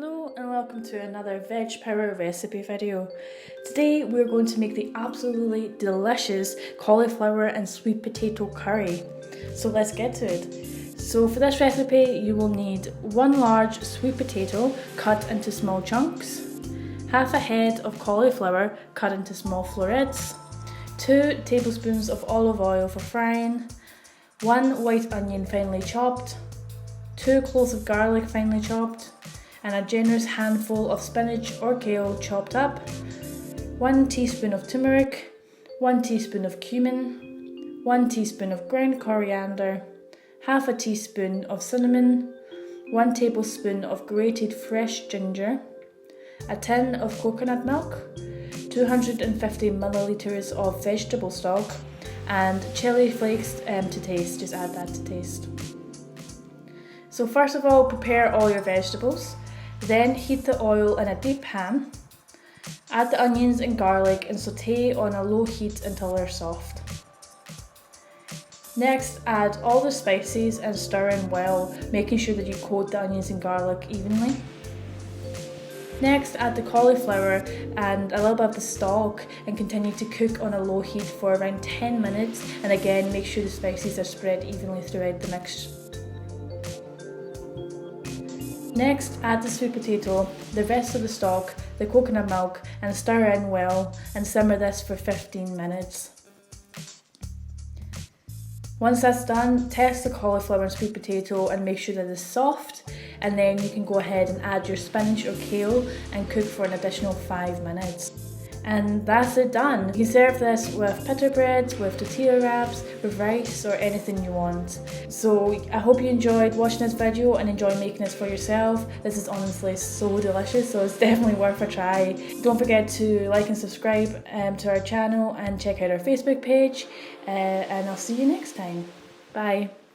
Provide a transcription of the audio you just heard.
Hello and welcome to another veg power recipe video. Today we're going to make the absolutely delicious cauliflower and sweet potato curry. So let's get to it. So for this recipe you will need one large sweet potato cut into small chunks, half a head of cauliflower cut into small florets, 2 tablespoons of olive oil for frying, 1 white onion finely chopped, 2 cloves of garlic finely chopped, and a generous handful of spinach or kale chopped up, 1 teaspoon of turmeric, 1 teaspoon of cumin, 1 teaspoon of ground coriander, half a teaspoon of cinnamon, 1 tablespoon of grated fresh ginger, a tin of coconut milk, 250 millilitres of vegetable stock, and chili flakes to taste, just add that to taste. So first of all, prepare all your vegetables. Then heat the oil in a deep pan. Add the onions and garlic and saute on a low heat until they're soft. Next, add all the spices and stir in well, making sure that you coat the onions and garlic evenly. Next, add the cauliflower and a little bit of the stock and continue to cook on a low heat for around 10 minutes, and again make sure the spices are spread evenly throughout the mix. Next, add the sweet potato, the rest of the stock, the coconut milk, and stir in well and simmer this for 15 minutes. Once that's done, test the cauliflower and sweet potato and make sure that it's soft, and then you can go ahead and add your spinach or kale and cook for an additional 5 minutes. And that's it done. You can serve this with pita bread, with tortilla wraps, with rice, or anything you want. So I hope you enjoyed watching this video and enjoy making this for yourself. This is honestly so delicious, so it's definitely worth a try. Don't forget to like and subscribe to our channel and check out our Facebook page, and I'll see you next time. Bye.